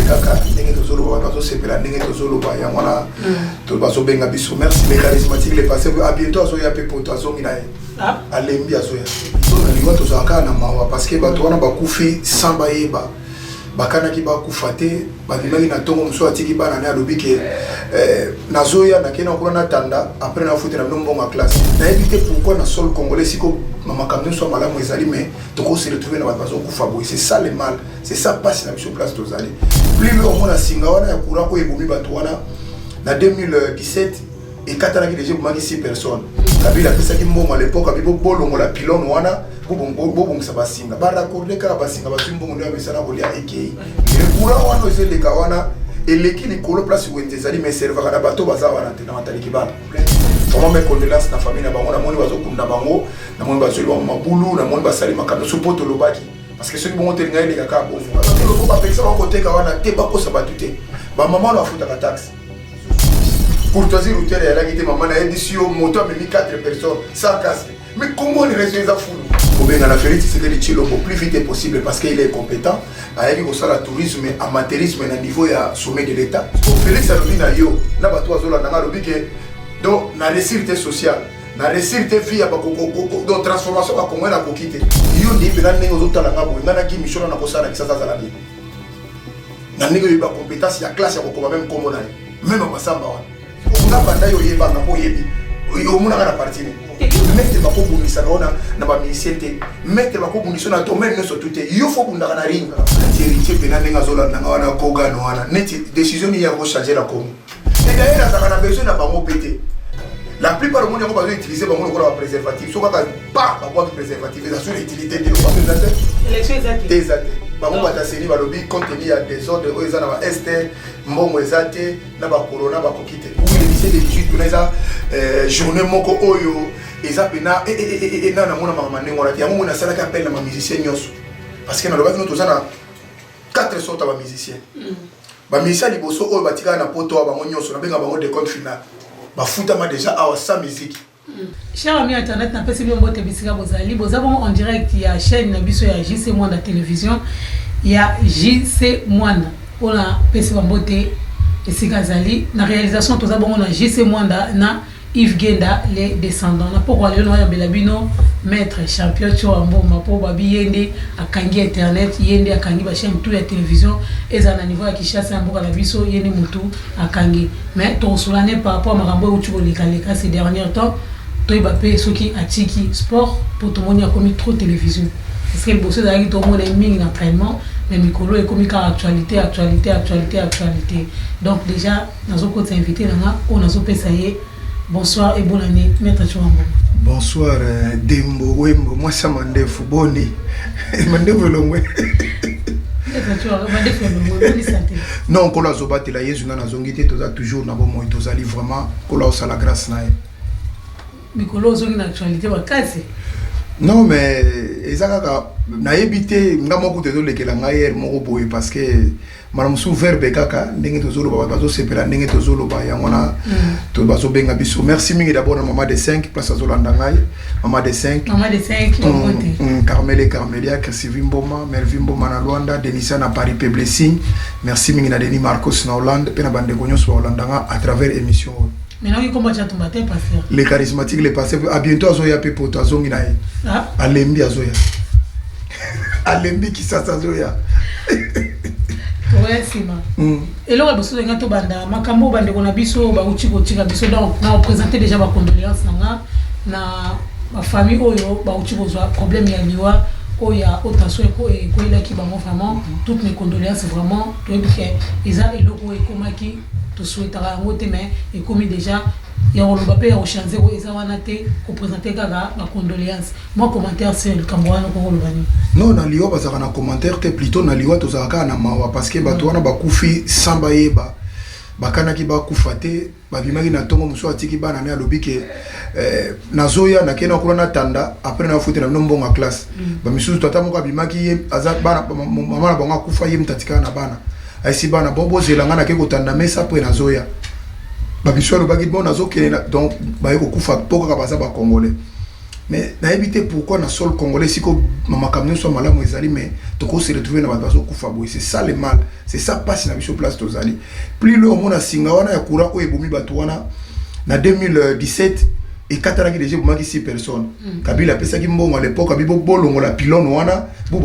kaka ndenge tozolo ba sepela ndenge tozolo ba ya mwana to baso benga biso merci les charismatiques les passés à bientôt azoya pe poto azongina alembi azoya so na liwa tozaka na mawa parce que bato wana bakufi sans bayeba bakana ki bakufa te babimaki na tongo muso atiki bana na lobi ke nazoya na kena kuna na tanda après na fuite na mbongo en classe na éviter pourquoi na sol congolais siko mama kamne so malamu ezali mais toko se retrouver na bato kufa boy c'est ça le mal c'est ça passe na sur place tozali plus le on a singa wana ya courant ko ebomi bato wana na 2017 et katanaki déjà bomaki 6 personnes kabila pesaki mbongo à l'époque abibo bolongo la pylône wana bon ça va singa ba raccorder kala ba singa ba tumbongo ndio amesana kolia ekei le courant wana ezele kawana eleki likolo place où ezali mais serva kana bato baza wana te na mataliki bana vraiment mes condoléances na famille na bango na moni bazokunda bango na moni bazoli wa mabulu na moni basali makambo sopoto lobaki parce que ceux qui vont te ngai les kaka bofu ko ba pesa ba côté kawana te ba ko sabatu te ba maman la futa ka taxe courtoisie routière ya la qui maman na édition moto a mis 4 personnes sans casque mais comment on résout ça fou au bien la Félix c'était le chilo plus vite possible parce qu'il est compétent avec au sala tourisme amateurisme na niveau ya sommet de l'état Félix a dit na yo na bato azola na lobi que donc na sécurité sociale na sécurité vie ba donc transformation ba kongo na kokite yo ndi pe na ndenge ozotala ngabo ngana ki mission na kosala kisasa za la vie na ndenge yo ba compétence ya classe ya kokoma même kombo na même masamba wana on a banda yo yeba na ko yebi yo muna na partie mettre ba ko bundisa na ba ministère mettre ba ko bundisa na domaine no sotuté yo fo bunda na ringa héritier pena ndenga zola na wana ko gano wana neti décision ya ko changer la Congo et d'ailleurs ça a besoin na bango pété la plupart du monde on va utiliser bango ko la préservatif so ka pas ba ko préservatif ça sur l'utilité de l'opérateur élection exacte bango bataseli balobi contenu ya désordre o eza na ba este mbongo ezate na ba corona ba kokite oui le lycée de 18 pour eza journée moko oyo eza pena na mona mama ndengo la ya mona sala ka appel na musicien nyoso parce que na lobaki nous tozana 4 sortes ba musiciens ba musicien liboso oyo batika na poto ba nyoso na benga bango de compte final ba futama déjà awa sa musique. Cher ami internet na pesi bien bote bisika bozali bozabon en direct ya chaîne na biso ya JC Mwanda télévision ya JC Mwanda pour la pesi bote esika zali na réalisation tozabon na JC Mwanda na Yves Genda les descendants na pourquoi le noya belabino maître champion Chouambo mapo babi yende akangi internet yende akangi ba chaîne tout ya télévision eza na niveau ya Kishasa mboka na biso yende mutu akangi mais to solane par rapport à makambo utuko leka ces derniers temps toi bape soki atiki sport pour tout monde a commis trop télévision parce que le boss d'ailleurs tout le monde est mis en entraînement mais mikolo est commis car actualité donc déjà nazo ko t'inviter là on nazo pesaye. Bonsoir et bonne année, Maître Chouambo. Bonsoir, Dembo, Wembo, moi ça m'a défou, boni. M'a défou l'ongwe. Non, quand la zobate la yezu na zongité, tu as toujours na bon moi, tu as vraiment, quand la la grâce na. Mais quand la zongé l'actualité, va casser. Non, mais ezaka na ebité ngamo ko tezo lekela ngayer moko boye parce que madame sou verbe kaka ndenge tozolo ba bazo sepela ndenge tozolo ba yangona to bazo benga biso merci mingi d'abord na maman de 5 place azolanda ngai maman de 5 Carmel Carmelia Sylvie Mboma Melvin Mboma na Luanda Denisa na Paris Peblessing merci mingi na Denis Marcos na Hollande pe na bande gonyo so Hollande à travers émission. Maintenant, comment tu as tombé passer? Les charismatiques, les passés. À bientôt, Azoya Pepo, Tazongi Nae. Alembi Azoya. Alembi qui ça, Azoya. Ouais, c'est ma. Et là, on a besoin banda. Makambo bande qu'on a biso, ba uchiko chika biso. Donc, on a présenté déjà ma condoléance na ma famille oyo, ba uchiko zo problème ya liwa. Oya otaso eko ila ki bango vraiment toutes mes condoléances vraiment. Tu vois que Isa et loko ekomaki. Tout souhaitera en haute mais et comme déjà il y a un Mbappé au chanze ko ezawanate ko présenter kaka ma condoléance moi commentaire c'est le Cameroun ko lobani non na liwa bazaka na commentaire te plutôt na liwa tozaka na mawa parce que bato wana bakufi samba yeba bakana ki bakufa te babimaki na tongo muso atiki bana na lobi ke nazoya na kena ko na tanda après na foot na mbongo en classe ba misusu tata moko abimaki azak bana mama na bango kufa yem tatika na bana aisi bana bobo zelanga na ke kotanda mesa po na zoya ba bisolo ba gidbo na zo ke donc ba yeko kufa poka ka baza ba congolais mais na éviter pourquoi na sol congolais si ko mama kamno so malamu ezali mais to ko se retrouver na bato kufa boy c'est ça le mal c'est ça passe na biso place tozali plus le mona singa wana ya courant ko ebomi bato wana na 2017 et kataraki déjà bomaki 6 personnes kabila pesa ki mbongo à l'époque abi bolongo la pylone wana bo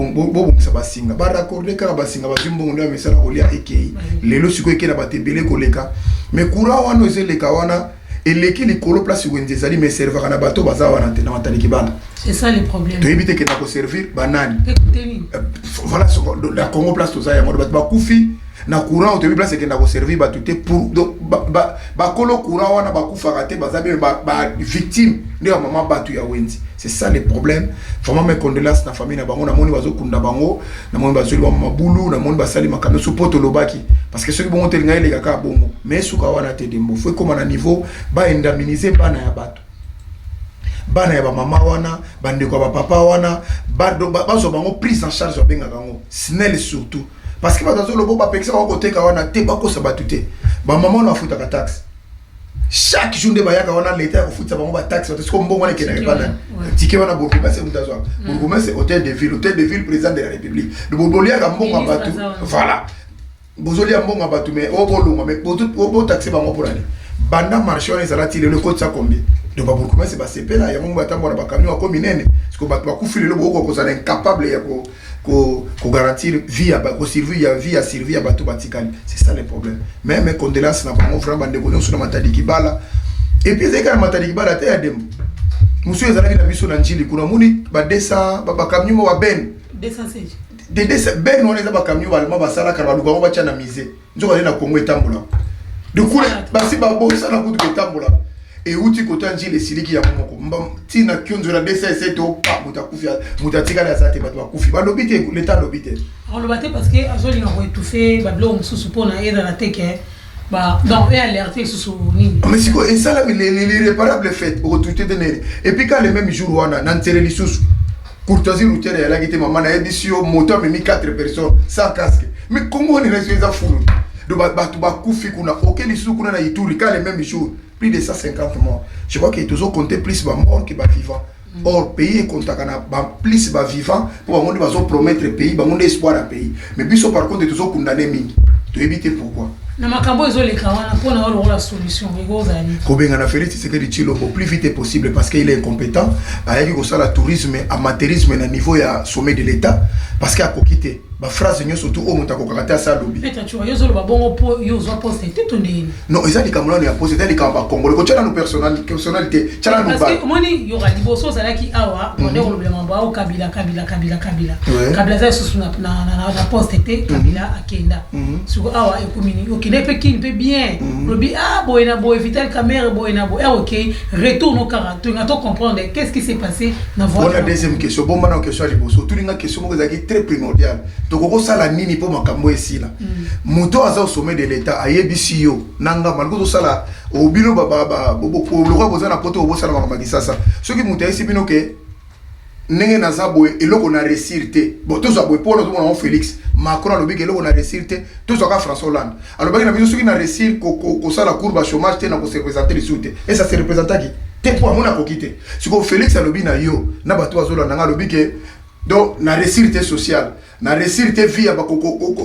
ça basinga ba raccorder ka basinga ba zimbongo ndio mesala olia eki lelo siko ekela batebele koleka mais courant wana ezeleka wana et l'équipe colo place où ils allaient me servir na bateau baza wana tena mataliki bana c'est ça le problème to éviter que na ko servir banani voilà la Congo place toza ya mo ba kufi na courant to place que na ko servir ba tout pour donc ba colo courant wana ba kufa raté baza ba victime ndio mama batu ya wenzi c'est ça le problème vraiment mes condoléances na famille na bango na moni bazo kunda bango na moni bazo liwa mabulu na moni basali makamno support lobaki parce que ceux qui vont te ngai les kaka bongo mais suka wana te dembo faut comme na niveau ba indemniser bana ya bato bana ya ba mama wana bande ko ba papa wana ba zo bango prise en charge ba benga bango snel surtout parce que bazo lobo ba pekisa ko côté ka wana te ba ko sa batute ba mama na futa ka taxe chaque jour de bayaka wana l'état ko futa bango ba taxe parce que mbongo wana ke na bana ticket wana Bourgouma c'est mutazo Bourgouma c'est hôtel de ville président de la République de Bourgolia ka mbongo ba tout voilà bozoli ambonga batu mais obolonga mais bo taxer bango pour aller banda marché on ezalati le code ça combien donc ba Bourgouma c'est ba sepela ya mungu atambo na ba camion ko minene parce que ba kufile le boko ko ça incapable ya ko garantir vie ba ko servir vie à servir batu batikali c'est ça le problème même mes condoléances na bango vraiment bande ko nyonso na matadi kibala et puis ezeka na matadi kibala te ya dembo monsieur ezalaki na biso na njili kuna muni ba 200 ba camion mo ba ben 216 de ben on est ba camion balma basala car baluka ba tia na misé nzoka na Congo etambola de kule basi ba bosa na kutu etambola et uti kota njile siliki ya moko tina kyonzo la DCC to pa mutakufi mutatika na sate bato bakufi ba lobite l'état lobite on le battait parce que azoli na étouffé ba blo mususu pona eda na teke ba donc et alerter sur nini mais siko et ça là l'irréparable fait retrouver de nene et puis quand le même jour wana na ntere lisusu courtoisie routière ya la gite maman na édition moto mais 4 personnes sans casque mais comment on est resté ça fou de ba kufi kuna auquel lisusu kuna na Ituri quand le même jour plus de 150 morts je crois qu'il toujours compter plus ba morts que ba vivants or pays kontakana ba plus ba vivants pour ba monde ba zo promettre pays ba monde espoir à pays mais biso par contre toujours condamner mingi to éviter pourquoi na makambo ezoleka wana pona wala la solution egozali kobenga na Félix Tshisekedi Tshilombo plus vite possible parce qu'il est incompétent ayaki ko sala tourisme amateurisme na niveau ya sommet de l'état parce qu'il a kokité ba phrase nyo surtout o mutako kakata sa lobby peut-être tu vois yozolo ba bongo po yozo poster tout ndeni non ezali kamulano ya poster ezali kamba Congo ko tchala no personnalité tchala no ba parce que moni yora liboso zalaki awa on est problème ba o kabila kabila za susu na poster te kabila akenda sur awa ekomini okine pe kin pe bien lobby boyna boy vital caméra boyna boy OK retourne au caractère tu vas comprendre qu'est-ce qui s'est passé dans votre la deuxième question bon maintenant question liboso tout linga question mo ezaki très primordial tokoko sala nini po makambo esila moto aza au sommet de l'état ayebisi yo nanga malko to sala obino baba le roi bozana poto obosala makambo kisasa soki moto ayesi bino ke ndenge naza boye eloko na réussir te bon tozwa boye pona tomona Félix Macron alobi ke eloko na réussir te tozwa ka François Hollande alobaki na biso soki na réussir ko sala courbe à chômage te na ko se représenter les soutes et ça se représenter qui te pour amona kokite siko Félix alobi na yo na bato azolanda nga alobi ke donc na réussite sociale na réussite vie ba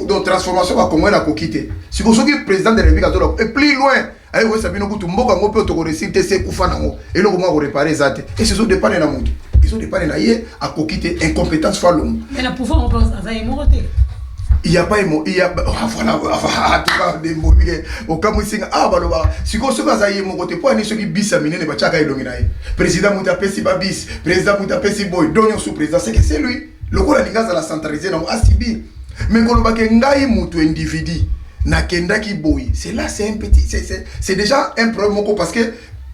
donc transformation ba Congo na kokite siko soki président de la République azolo et plus loin ayi we sabino kutu mboka ngope to ko réussite c'est kufa nango eloko mo ko réparer zate et ce sont dépendre na mutu ils ont dépendre na ye a kokite incompétence falum mais la pouvoir on pense azaï moroté il y a pas il y a voilà en tout cas des mots au kamusinga baloba siko soka azaï moroté pour ani soki bisa minene ba chaka ilongi na ye président mutapesi ba bis président mutapesi boy donyo sous président c'est lui le ko la lingaza la centraliser na asibi mais koloba ke ngai mutu individu na kenda ki boy c'est là c'est un petit c'est déjà un problème parce que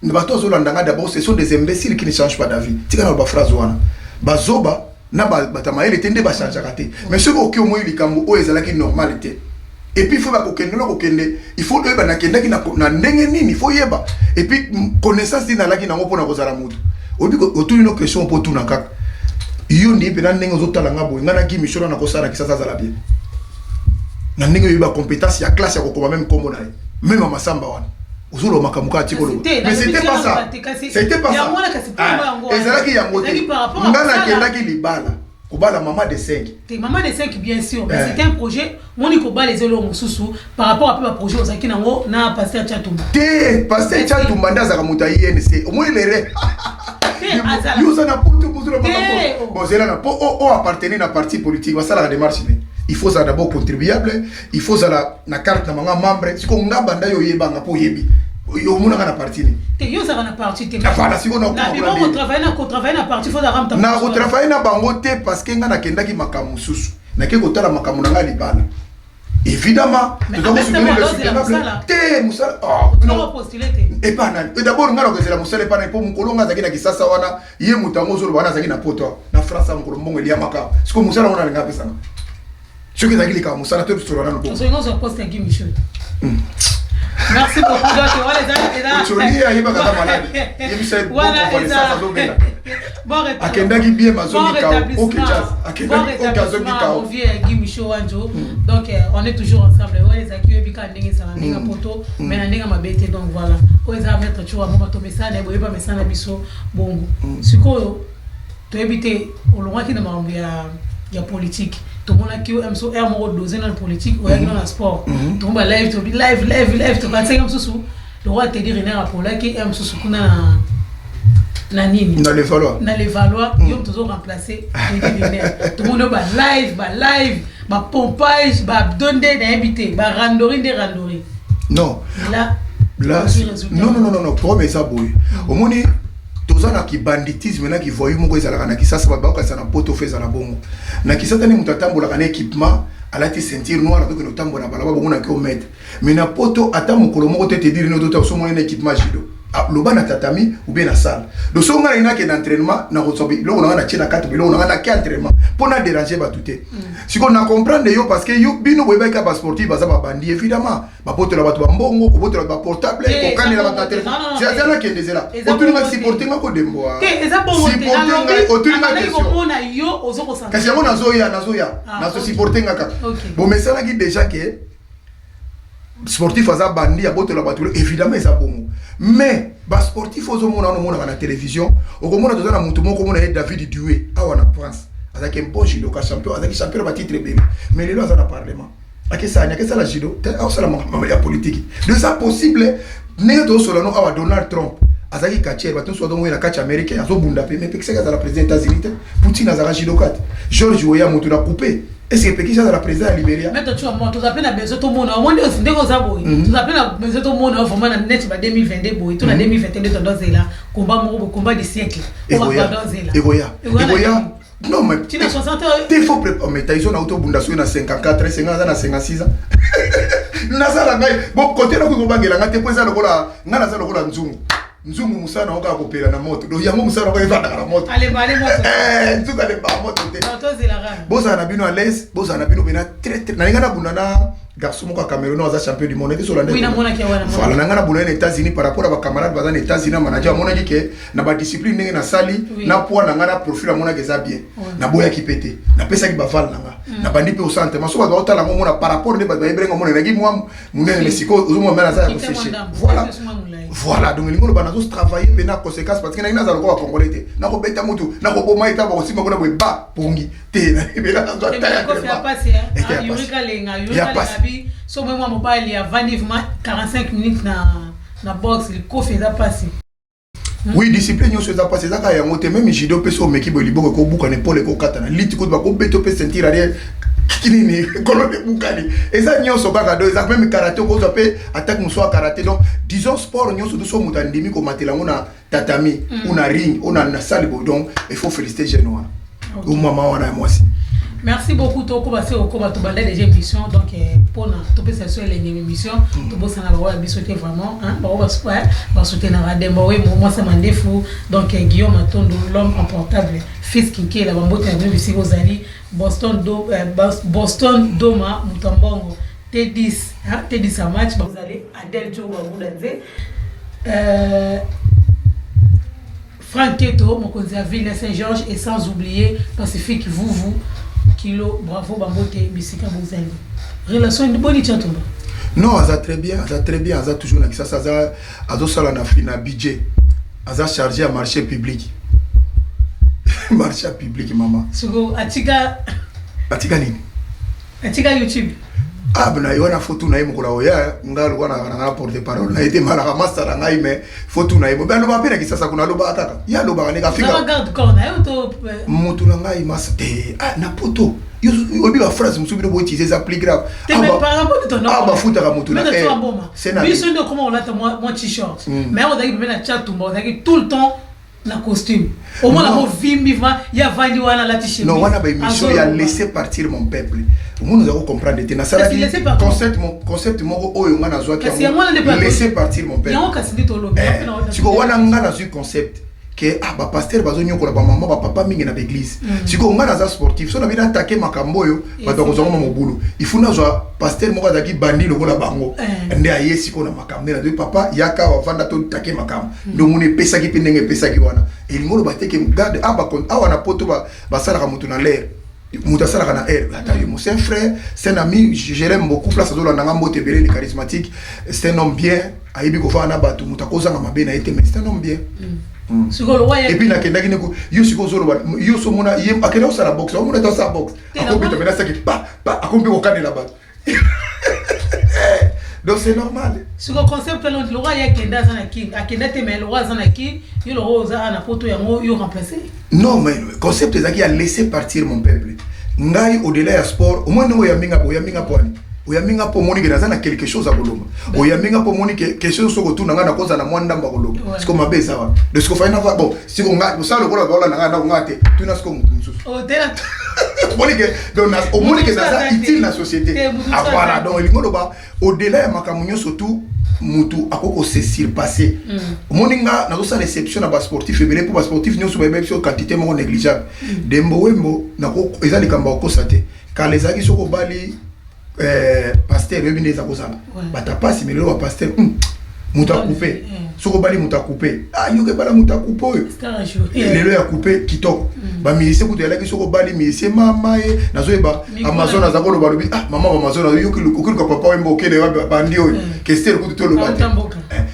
bato zolanda d'abord ce sont des imbéciles qui ne changent pas d'avis tika na ba phrase wana bazoba na batama ele tende ba changer raté mais ce ko mo likambo o ezalaki normalité et puis il faut ba kokende il faut eba na kenda ki na ndenge nini il faut yeba et puis connaissance dina laki na ngopona kozala mutu obi ko tu une question pour tout na kaka yo ndi pe na ndenge ozotala ngabo ngana ki mission na kosala ki sasa za bien na ndenge yeba compétence ya classe ya kokoma même kombo na même masamba wana Ozolo makamuka tikolo. Mais c'était pas ça. C'était pas ça. Et c'est là qu'il y a moté. Ngana kendaki libala. Kobala maman de 5. T'es maman de 5 bien sûr, mais c'était un projet moni koba les elo mususu par rapport à un projet osaki nango na pasteur Tchatumba. Pasteur Tchatumba ndaza kamuta INC. Au moins les Yo ça na poto muzula makamuka. Bon c'est là na po appartenir à parti politique, ça la démarche. Il faut ça d'abord contribuable, il faut ça na carte na manga membre, si ko ngamba nda yo yebanga po yebi. Yo muna kana parti ni. Te yo ça na parti te. Voilà, si on a na on travaille na parti faut ramta. Na ko travailler na bango te parce que nga na kendaki makamu susu. Na ke ko tala makamu na ngali bana. Évidemment, nous devons soutenir le soutenable. Te musala. Non postuler te. Et pas na. Et d'abord nga ko zela musala pas na po mukolonga zaki na kisasa wana, ye mutango zolo wana zaki na poto. Na France mukolo mbongo elia maka. Siko musala wana nga pesa. Ce que Zagili a Moussa, tout sur le poste à Guy Michel. Merci beaucoup. Donc on est toujours ensemble. Donc voilà. Il y a politique. Tout le monde qui aime ça, dosé dans la politique, ou dans le sport. Tout le monde live, tu vas dire comme le roi te dit René Rapola qui aime ça, na nini. Dans les Valois, ils ont toujours remplacé. Tout le monde va live, va pompage, va donner des invités, va randori. Non. Là, non, promets ça, boy. Au moins, tozana ki banditisme na ki voyou moko ezalaka na kisasa ba baka sana poto feza na bongo na kisasa ni mutatambola kana équipement alati ceinture noire to que notambola balaba bongo na kilomètre mais na poto ata mokolo moko te dire no to so mona équipement judo loba na tatami ou bien na salle do so ngana ina ke d'entraînement na rosobi lo na na chena 4 bilo na na ke entraînement pour na déranger ba touté si qu'on a comprendre yo parce que yo bino boyeba ka sportif ba za ba bandi évidemment ba poto la ba to mbongo ko poto la ba portable ko kani la ba téléphone c'est ça là qui est désela autour na supporter ngako dembo ke eza bon supporter autour na question na yo ozoko santé kasi yango nazoya na so supporter ngaka bon mais ça là qui déjà que sportif aza bandi ya boto la batule évidemment ça bon mais ba sportif ozo mona no mona na télévision okomona tozana mutu moko mona David Doué awa na France azaki bon judo ka champion azaki champion ba titre bébé mais lelo aza na parlement akesa la judo au sala mama ya politique de ça possible ne to solo no awa Donald Trump azaki katier ba to so do na catch américain azo bunda pe mais pekisa za la président des États-Unis Poutine azaka judo kat George Weah mutu na coupé. Est-ce que Pékin a la présidence à Libéria? Mais tu as tout appelé à besoin tout le monde. On dit aussi des choses à boy. Tu appelles à besoin tout le monde. Vraiment na net ba 2022 boy. Tout na 2022 tendance là. Combat des siècles. On va pas dans là. Egoya. Non mais tu n'as 60 ans. Il faut préparer. Mais Tyson a auto bunda sur na 54, 50 ans na 56 ans. Nasa la ngai. Bon côté là ko ngobangela ngate poza lokola ngana za lokola nzungu. Nzungu musana oka kopela na moto. Do yango musana ko evanda na moto. Allez moto. Nzungu ale ba moto te. Tozi la ran. Boza na bino à l'aise, boza na bino bena très na ngana bundana garçon moko Cameroun aza champion du monde sur la net. Oui na mona ki wana. Voilà na ngana bundana aux États-Unis par rapport à ba camarades baza aux États-Unis manager mona ki na ba discipline ndenge na sali na poids na ngana profil mona keza bien. Na boya ki pété. Na pesa ki ba val nanga. Na bandi pe au centre. Maso ba otala mona par rapport ne ba ibrenga mona na ki moi munene Mexico ozumo mena za ko sécher. Voilà donc les gens vont travailler mais na conséquence parce que na ina za ko congolais te na ko beta mutu na ko boma ita ba osima bona boy ba pongi te na ibela na zo ta ya yurika lenga bi so même moi mobile ya vandivement 45 minutes na box le kofi za passer. Oui, discipline yo ça passer ça ka ya moté même judo peso meki bo libo ko buka ne pole ko kata na lit ko ba ko beto pe sentir arrière kini kolo de bukali eza nyonso baka do eza même karaté ko zo pe attaque muso karaté donc disons sport nyonso do so mutandimi ko matela ngona tatami una ring ona na salle donc il faut féliciter Genoa ou maman wana moi aussi. Merci beaucoup toko passer au combat to balai déjà émission donc pour na to pesa sur les émissions to bossa na ba bisoté vraiment hein ba soutenir na dembo oui moi ça mandefou donc Guillaume Matondo l'homme emportable fils kinke la bambote na biso kozali Boston Doma Mutambongo T10 hein T10 à match vous allez Adel Djogo Boudanze Franck Keto mokonzi à Ville Saint-Georges et sans oublier Pacifique vous Kilo bravo bambote bisika bozali relation de boni Tchatumba. Non, ça très bien, ça toujours na ça ça na budget. Ça chargé à marché public. Marché public maman. Sugo atika nini? Atika YouTube. Ah ben il y a une photo na yimo ko ya ngalo wana porte parole. Na été mara master na mais photo na yimo. Ben lo ba pena ki sasa kuna lo ba ataka. Ya lo ba ka fika. Na regarde corner to mutu na ngai mas ah na poto. Yo obi ba phrase musubi no bo utiliser ça plus grave. Ah par rapport à ton nom. Ah ba futa ka mutu na. C'est na. Biso ndo comment on l'a moi t-shirt. Mais on a même na chat tout on a tout le temps na costume. Au moins la vimbi va ya vandi wana la t-shirt. Non, wana ba émission ya laisser partir mon peuple. Au moins nous allons comprendre des na sala concept mon oyo ngana zwa ki laisser partir mon peuple. Ya on kasindi to lo. Siko wana ngana zwa concept que ba pasteur bazo nyoko la ba maman ba papa mingi na l'église. Siko ngana za sportif so na bina attaquer makambo yo ba to kozonga mobulu. Il faut na zwa pasteur moko azaki bandi lokola bango. Nde aye siko na makambo na de papa yaka wa vanda to attaquer makambo. Ndo muni pesa ki pinenge pesa ki wana. Et ngolo ba teke garde aba kon awana poto ba sala ka mutu na l'air. Moutasala kana air. C'est un frère, c'est un ami, je l'aime beaucoup. Place à Zola Nangambo Tebele, le charismatique. C'est un homme bien. Aïbi Kofa Nabatu, Moutakosa Mabena été, mais c'est un homme bien. Et puis, yo siko zolo yo so mona yem akena osala boxe, on est dans sa boxe. Akombi to menasa ki pa akombi ko kane là-bas. Donc c'est normal. Sur le concept que le roi ya kenda zanaki, akenda te mais le roi zanaki, yo le roi za na poto yango yo remplacer. Non mais le concept ezaki a laisser partir mon peuple. Ngai au-delà ya sport, au moins no ya minga poani. Oyaminga po moni ke na quelque chose à boloma. Oyaminga po moni ke quelque chose soko tu na ngana koza na mwanda mba boloma. Siko mabeza wa. De siko fa ina va bon, siko nga ça le kola bola na ngana ngate, tu na siko mutu mususu. Oh tela. Moni ke donc na au moni ke ça utile na société. Ah voilà, donc il ngolo ba au-delà ya makamunyo surtout mutu akoko se surpasser. Moni nga na ça réception na ba sportif ebele pour ba sportif nyoso ba même quantité mo négligeable. Dembo wembo na ko ezali kamba ko sate. Quand les agis soko bali pasteur rebine za kozala bata pasi melelo wa pasteur muta couper soko bali muta couper ah yoke bala muta couper lelo ya couper kitoko ba ministre kuto yala ki soko bali ministre mama e nazo ba amazon za ko lo balobi ah mama amazon yoke lokukuru ka papa wembo kele wa bandi o kester kuto to lo bati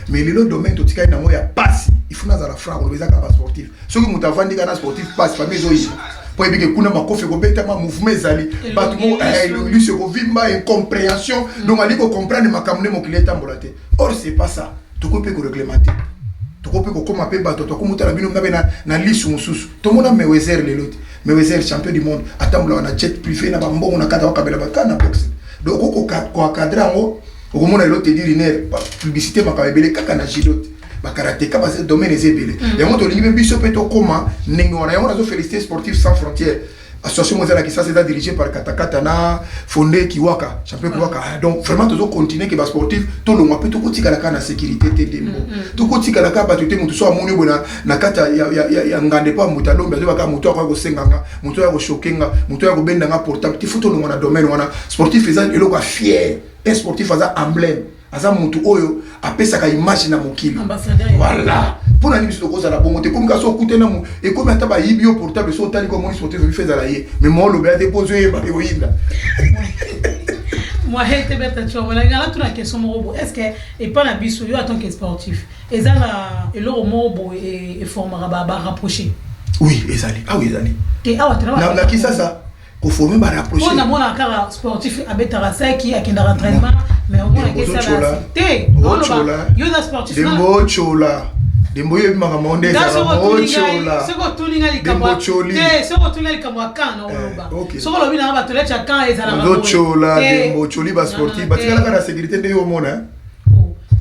mais lelo domaine to tikai na mo ya pasi ifuna za la franc lo bezaka ba sportif soki muta vandi kana sportif pasi famille zo yi pour éviter que kuna makofi ko betama mouvement zali batmo lui se vimba incompréhension donc ali ko comprendre makamune mo client tambolate or c'est pas ça to ko pe ko réglementer to ko pe ko koma pe bato to ko mutala bino ngabe na lisu mususu to mona Mayweather le lot Mayweather champion du monde atambola na jet privé na bambo na kata wakabela bakana boxe donc ko cadre ngo ko mona le lot te dire publicité makabele kaka na jilote ba karatéka ba ce domaine ezebele ya moto lingi biso peto koma ningi wana ya mona zo féliciter sportifs sans frontières association mondiale qui ça c'est dirigé par Katakata na fondé Kiwaka champion Kiwaka donc vraiment toujours continuer que ba sportif tout le monde peut tout kotika la kana sécurité te dembo tout kotika la ka ba tout mutu so amoni bona na kata ya ngande pa mutalombe zo baka mutu akwa ko senganga mutu ya ko shokenga mutu ya ko benda nga portable ti photo no na domaine wana sportif ezali eloko fier un sportif aza emblème aza mutu oyo apesaka image na mokili voilà pour nani biso koza la bongo te comme kaso kutena mu et comme ata ba yibio portable so tali comme sportif fait za la ye mais moi le bien déposer ba ko yinda moi hete beta tu on la ngala tuna question mo est-ce que et pas la biso yo en tant que sportif ezala eloro mo et formera ba rapprocher oui ezali ah oui ezali te awa tena na kisa ça ko former ba rapprocher on a mona kara sportif abeta sa qui akenda entraînement mais au moins que ça la te yo na sportif dembo chola dembo yo bimaka monde za chola seko tulinga likamwa te seko tulinga likamwa kana oloba seko lobi na ba tolecha kana ezala ba chola dembo choli ba sportif batikala kana sécurité nde yo mona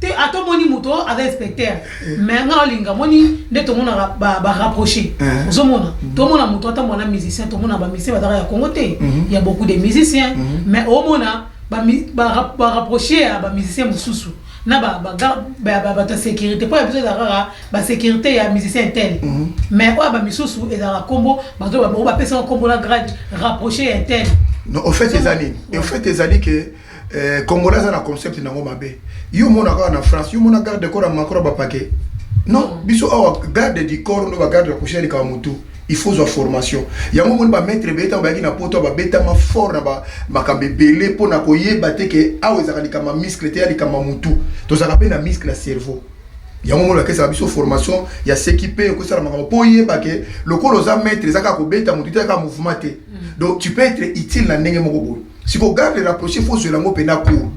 te ato moni muto avec inspecteur mais nga olinga moni nde to mona ba rapprocher ozo mona to mona muto ata mona musicien to mona ba musicien ba ya Congo te il y a beaucoup de musiciens mais au mona ba rapprocher ba musicien mususu na ba ta sécurité pas besoin d'avoir ba sécurité ya musicien tel mais ba mususu et dans la combo ba pesa un combo la grade rapprocher un tel non au fait les années que Congolais a un concept na ngoma be yo mona ka na France yo mona garde corps à macro ba paquet non biso awa garde du corps no ba garde coucher ka mutu il faut une formation. Il y a un moment où on mettre beta on va na poto ba beta ma fort na ba makambe belé pour na koyeba te que ah ouais ça kama muscle te ali kama mutu. To ça rappelle na muscle na cerveau. Il y a un moment où ça a formation, il y a s'équiper que ça la makambo pour yeba que le colo za mettre ça ka ko beta mutu te ka mouvement te. Donc tu peux être utile na ndenge moko boy. Si vous gardez rapprocher faut sur la mo pena court.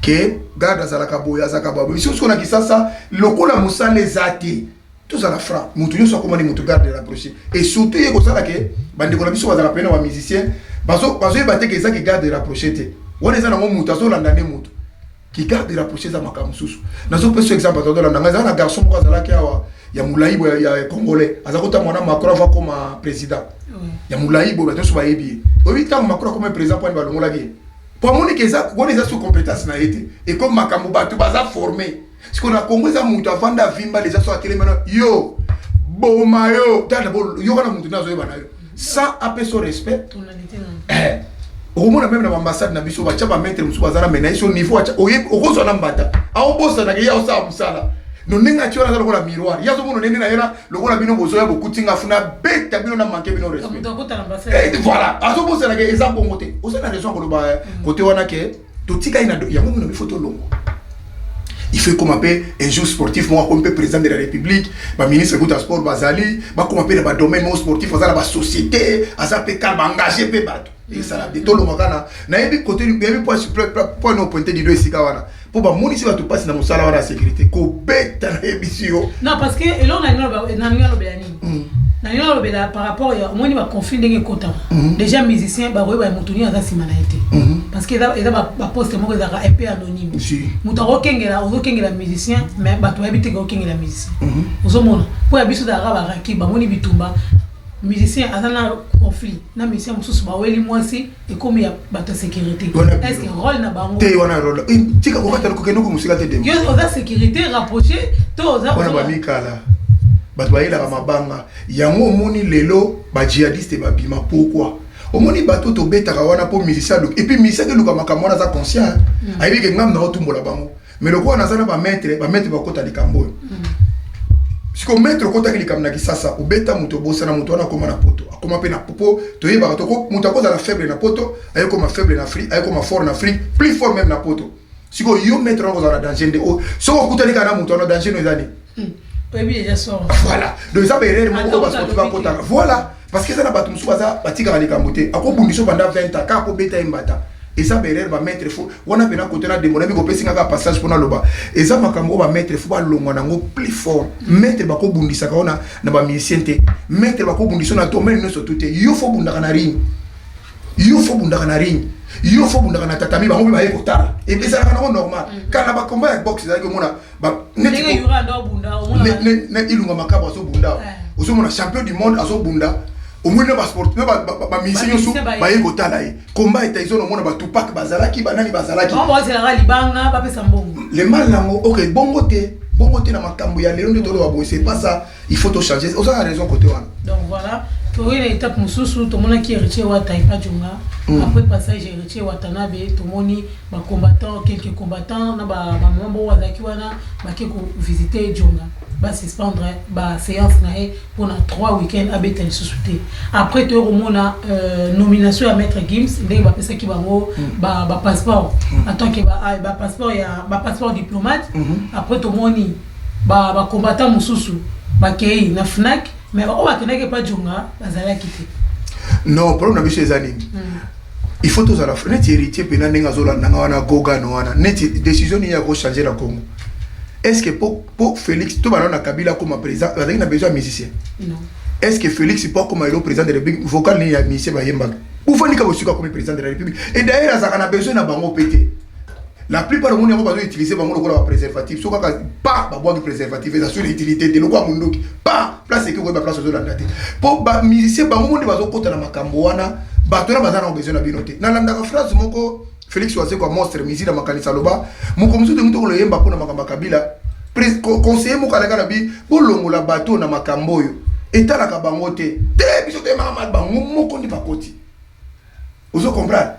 Que garde za la kaboya za kababo. Si on a qui ça le colo musa les athées. Tout ça la frappe. Mutu yo so comment mutu garde rapprocher. Et surtout il y a ça là que bande ko la biso za la pena wa musicien. Bazo yeba te que ça qui garde rapprocher te. On est dans mutu azo la ndane mutu. Qui garde rapprocher za makamususu. Nazo pesa exemple dans la ndanga za na garçon ko za la ki awa ya mulaibo ya congolais. Azakota mwana Macron va comme président. Ya mulaibo ba toso ba yebi. Obi tant Macron comme président pour ba longola ki. Pour moni que ça on est sous compétence na été et comme makambo ba to baza formé. Si on a Congo za mutu avanda vimba les aso atele maintenant yo boma yo tata bo yo kana mutu nazo yeba na yo. Sans appeler son respect. Au moins même dans l'ambassade na biso ba chapa mettre musu bazana mena iso niveau acha okozo na mbata aho bossa na ya osa musala no ninga chiona za lokola miroir yazo mono nene na yona lokola bino bozo ya bokutinga funa beta bino na manke bino respect voilà azo bossa na ke eza bongo te osa na raison ko ba côté wana ke to tika ina ya mono na photo longo. Il fait comme appelle un jour sportif, moi comme président de la République, ma ministre de sport Bazali, ma comme appelle dans le domaine sportif, dans la société, à ça peut engagé pe bateau. Et ça la détolo makana. Na yebi côté yebi point no pointer du doigt sikawana. Pour ba moni si va tout passer dans mon salaire la sécurité. Ko beta na yebi sio. Non parce que elon na ngalo belani. Na ngalo bela par rapport ya moni ba conflit ndenge kota. Déjà musicien ba roba mutuni aza simana été. Parce que eza ba poste moko eza un peu anonyme. Mutu okengela musicien mais ba to habite ko okengela musicien. Ozomona po ya biso da raba raki ba moni bitumba musicien azana conflit na musicien mususu ba weli mwasi et comme ya bato sécurité. Est-ce que rôle na bango te wana rôle tika ko batalo ko kenoko musika te dem. Yo oza sécurité rapproché to oza wana ba mikala bato ba ila mabanga yango moni lelo ba djihadiste ba bima pourquoi omoni bato to betaka wana po musicien et puis musicien ke luka makamona za conscient ayibi ke ngam na otumbola bango mais le quoi nazana ba maître ba kota likambo si ko maître kota ki likamna ki sasa obeta muto bosa na muto na koma na poto akoma pe na popo to yeba to ko muto ko za la faible na poto ayo koma faible na Afrique ayo koma fort na Afrique plus fort même na poto si ko yo maître ko za la danger de o so ko kutani kana muto na danger no ezani oui déjà ça voilà donc ça be erreur mo ko ba sportif ba kota voilà parce que ça na bato musu baza batika na likambote akobundiso pendant 20 ans ka ko beta imbata et ça berere ba mettre fou wana pena côté na démoner ko pesinga ka passage pour na loba et ça makambo ba mettre fou ba longwa nango plus fort mettre ba ko bundisa ka ona na ba musicien te mettre ba ko bundiso na to men no so tout yo fo bundaka na ring yo fo bundaka na ring yo fo bundaka na tatami ba ngo ba yeko tala et ça na normal kana ba combat avec boxe za ko mona ba ne yura ndo bunda o mona ne ilunga makaba so bunda o so mona champion du monde aso bunda au moins ba sport ba musicien so ba yeko tala e combat eta izo no mona ba Tupac bazalaki banani bazalaki on va la libanga ba pesa mbongo le mal nango OK bongo te na makambo ya lelo ndolo ba boy c'est pas ça il faut to changer on a raison côté wana donc voilà pour une étape mususu to mona ki héritier wa Taipa Junga après passage héritier wa Tanabe to moni ba combattants quelques combattants na ba mambo wa zaki wana ba ke ko visiter Junga ba suspendre ba séance na pour 3 week-ends à Betel sous-souté après to remona nomination à maître Gims ndenge ba pesa ki bango ba passeport en tant que ba passeport ya ba passeport diplomate après to moni ba combattant mususu ba kei na FNAC mais on va tenir que pas Junga bazala quitter non problème na biso ezani il faut tous à la net héritier pena ndenga zola nanga wana goga no wana net décision ni ya ko changer la Congo. Est-ce que pour Félix tout balon na Kabila comme président il a besoin de musicien non est-ce que Félix pas comme le président de la République vocal ni ya musicien ba yemba ou faut ni ka bosuka comme président de la République et d'ailleurs ça a besoin na bango pété la plupart du monde ont besoin d'utiliser bango le préservatif so ka pas ba boire du préservatif et ça sur l'utilité de lokwa mundoki pas place que ba place zo la ndate pour ba musicien bango monde bazo kota na makambo wana bato na bazana besoin na binote na landa ka phrase moko Félix Oise kwa monstre misira makanisa loba moko mzude muto ko yemba pona makamba Kabila conseiller moko alaka na bi bolongo la bateau na makambo yo etala ka bango te biso te mama bango moko ndi bakoti ozo comprendre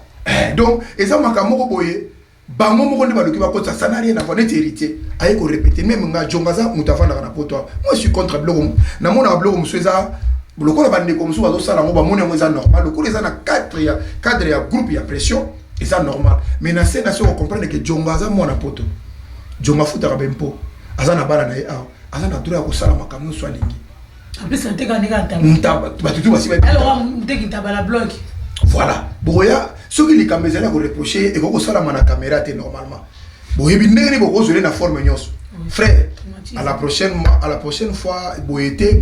donc eza makambo ko boye bango moko ndi baloki bakoti ça n'a rien à voir net héritier aye ko répéter même nga jongaza mutafanda na poto moi je suis contre bloko na mona bloko msweza lokola bande comme ça bazo sala ngo ba moni ngo eza normal lokola eza na cadre ya groupe ya pression eza normal mais na scène on comprendre que Djonga aza mwana poto Djonga futa ka bempo aza na bala na ye aza na droit ya kosala makambo so alingi en plus nteka ndeka ntaba batutu basi ba alors nteki ntaba la bloc voilà boya soki likambo ezali ko reprocher et ko sala na caméra te normalement boyebi ndenge ni boko zole na forme nyonso frère à la prochaine fois boyete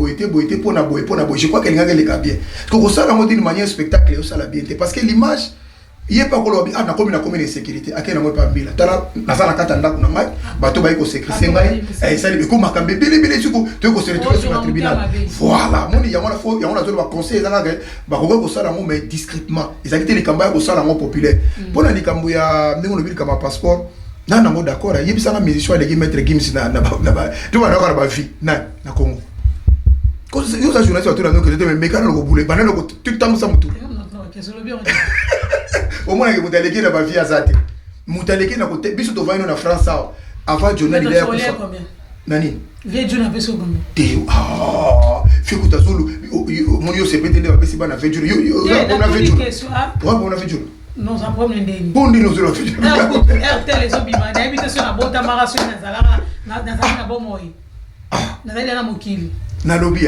pona boye je crois qu'elle ngaka bien ko sala mo d'une manière spectacle ça la bien parce que l'image il est pas ko lobi na komi de sécurité akena mo pa mbila tala na sala kata ndako na ngai bato ba iko sécuriser ngai sali ko makambe bele suko to ko se retrouver sur le tribunal voilà moni ya mona fo ya mona zo ba conseil za ngaka ba ko sala mo mais discrètement ils akité les kamba ko sala mo populaire pona likambo ya ndingo lobi kama passeport na mo d'accord yebisa na musicien de mettre Gims na to ba d'accord ba vie na Congo ko yo sa journaliste to na no que te me kana ko boule bana ko tout temps ça mutu au moins que mutaleki na ba vie azate mutaleki na ko biso to va na France avant journal il est combien nani vie journal peso combien te fait que tazulu mon yo se pété na pesi bana vie journal yo on a vie journal on a vie journal non ça problème ndeni bondi no zolo vie RTL les obima na invitation na bota marathon na zala na bomoi na zali na mokili na lobby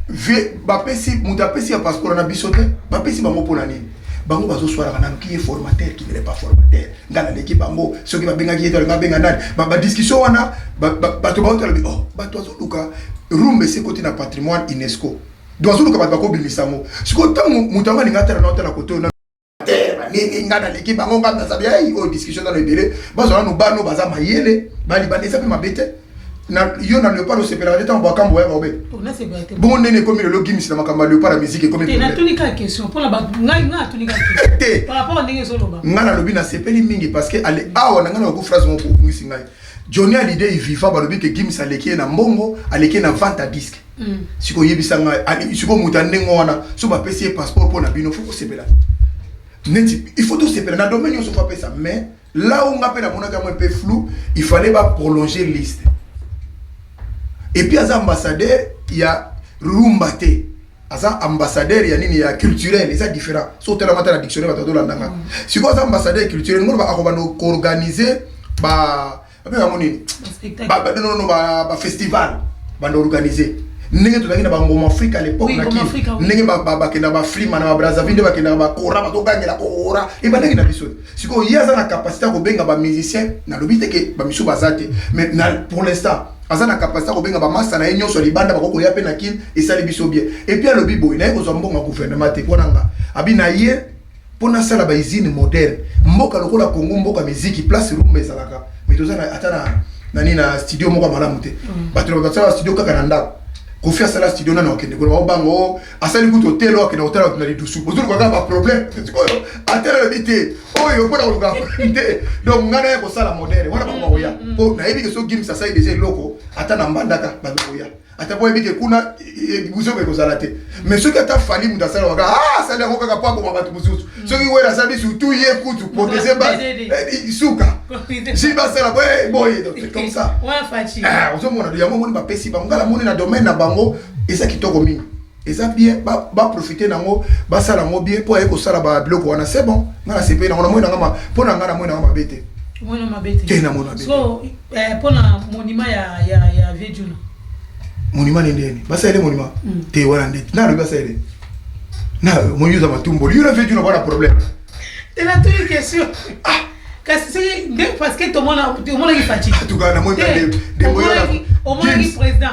vie ba pesi muta pesi ya passeport na bisote ba pesi bango pona nini bango bazo swara kana qui est formateur qui n'est pas formateur ngana l'équipe bango ceux qui va benga qui est nga benga nani ba discussion wana ba to ba otala oh ba to azo luka rumbe c'est côté na patrimoine UNESCO do azo luka ba ko bilisango siko tango mutanga ni ngata na otala côté na ni ngana l'équipe bango ngata sabia o discussion dans le délai bazo na bano baza mayele bali bandesa pe mabete na yo na leopard se pela leta mbo kambo ya obe on a se bete bon nene comme le Gims na makamba leopard la musique comme na tunika question pour la ba nga tunika question par rapport ndenge solo ba ngana lobi na sepeli mingi parce que ale awa na ngana ko phrase mo ko ngisi ngai Johnny a l'idée il vivant ba lobi que Gims aleki na mbongo aleki na vente à disque siko yebisa ngai ali siko mutande ngona so ba pesi passeport pour na bino faut ko sepela neti il faut tout sepela na domaine on se fait ça mais là où on appelle la monaka un peu flou il fallait pas prolonger liste. Et puis, as ambassadeur, il y a Rumbate. As ambassadeur, il y a nini ya culturel, c'est différent. Sauf tellement la dictionnaire va te donner là. Si vous êtes ambassadeur culturel, nous allons organiser ba festival, va organiser. N'engé tout na bango Afrique à l'époque na ki. N'engé ba kenda ba Freeman na Brazzaville ba kenda ba Kora ba to gagner la Kora. Et ba n'engé na biso. Si ko yaza na capacité ko benga ba musicien na lobité que ba miso bazate. Mais pour l'instant asa na capacité ko benga ba massa na enyo so libanda ba ko ya pe na kin et ça biso bien. Et puis à lobi boy na ko zo mbonga gouvernement te pona nga. Abi na ye pona sala ba usine moderne. Mboka lokola Congo mboka musique place rumbe salaka. Mais to za atana nani na studio moko malamu te. Ba to ba sala studio kaka na ndako. Kofi asala studio na okende ko bango asali kuto telo akena hotela na lidusu bozo ko ba problème atela le bité oyo ko na ko nte donc ngana ko sala modèle wana bango oya po na yebi ke so Gims asali déjà loko atana mbandaka ba oya ata po yebi ke kuna buzo ko sala te mais ce que ta fali muda sala waka sala ko kaka pa ko mabatu buzuzu so ki wera sabi surtout ye kutu protéger base isuka si ba sala boy donc comme ça ouais fachi on se mona ya mo ba pesi ba ngala moni na domaine na bango eza kitoko mingi eza bien ba profiter nango ba sala mo bien po ayeko sala ba biloko wana c'est bon ngala sepe na mona ngama po na ngala mona ngama bete mona mabete te na mona bete so po na monument ya Vejuna monument ndeni ba sala monument te wana ndeti na ba sala na mo yuza matumbo yura Vejuna bana problème te la toute question parce que tout le monde est fatigué. En tout cas, na président.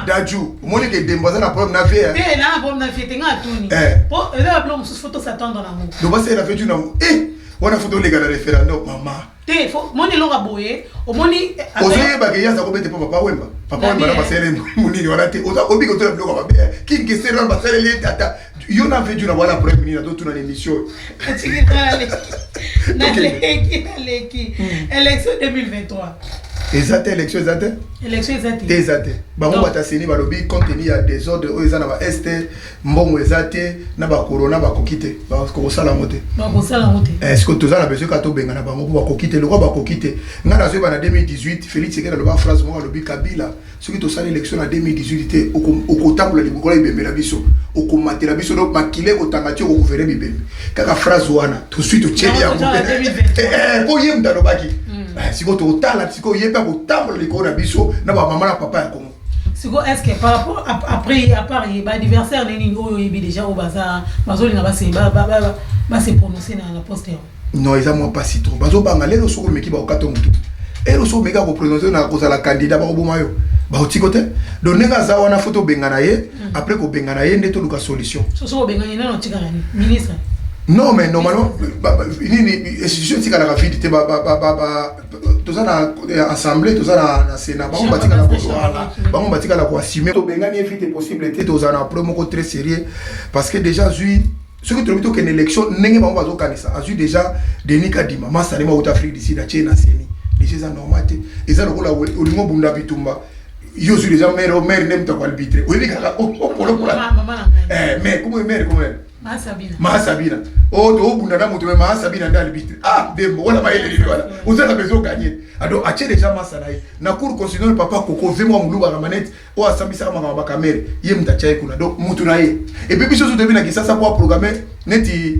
Dadju, on est que Demboza na problème na vie. Na problème na vie, tenga tuni. Pour la problème sous photo s'attend dans l'amour. Donc bah c'est la fête du namour. On a photo légal référendum maman. Te faut moni longa boye, o moni ozoye ba ke yaza ko bete papa wemba. Papa wemba na basere munini wana te. Oza obi ko to bloka ba be. Ki ngese ron basere le tata. Yo na fête du namour na problème ni na to tuna l'émission. Élection 2023. Exact, élection exact. Élection exact. Exact. Bango bataseni balobi contenu ya désordre o eza na ba este mbongo ezate na ba corona ba kokite ba ko sala mote. Ba ko sala mote. Est-ce que tozala besoin ka to benga na bango ba kokite le ko ba kokite. Ngana zo ba na 2018 Félix Tshisekedi ba phrase mo lobi Kabila. Ce qui to sala élection en 2018 te o ko tabola li bokola ibembela biso. au commater la biso donc makile ko tangati ko gouverner bibembe kaka phrase wana tout de suite au tcheli ya ko yem dans baki siko to tala siko yeba ko tambola liko na biso na ba mama na papa ya Congo siko est-ce que par rapport après à part ba anniversaire neni oyo yebi déjà au bazar bazoli na ba se prononcer na la poster non ils ont pas si trop bazo bangale lo soko meki ba okato mutu et lo soko meka ko prononcer na ko la candidat ba ko bomayo ba otikote donc nenga za wana photo bengana ye après ko bengana ye ndeto luka solution so bengana na no tika ni ministre non mais normalement ni institution tika la vide te ba toza na assemblée toza na sénat ba on batika la ko voilà ba on batika la ko assumer to bengani vite possible te toza na promo ko très sérieux parce que déjà lui ce que tu veux dire qu'une élection n'est pas au Canada a eu déjà Denis Kadima massa nema au Afrique d'ici la Chine seni déjà ça normal et ça le rôle au limo bunda bitumba yo suis déjà maire n'aime pas arbitre oui kaka mais comment maire comment Sabina oh to bunda na mutu ma Sabina nda arbitre ah dembo wala ba ile wala on a besoin gagner alors a déjà massa na cour constitutionnel papa koko vemo muluba ka manette o asambisa kama ba kamera ye mtacha kuna donc mutu na ye et puis biso to bina kisasa pour programmer neti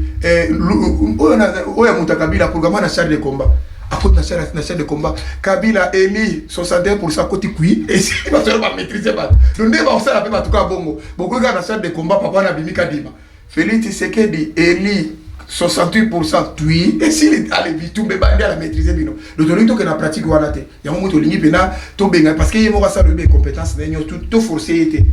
oya mutakabila programmer na char de combat à côté na char de combat Kabila Eli 61% côté kui et si va se pas maîtriser pas donc ne va ça la pas tout cas bongo beaucoup na char de combat papa na bimika dima Félix Tshisekedi Eli 68% tui et si les allez vite tout be bandi à la maîtriser bino l'autorité que na pratique wana te ya mo to lingi pena to benga parce que yemo ça de compétences nenyo tout forcé était.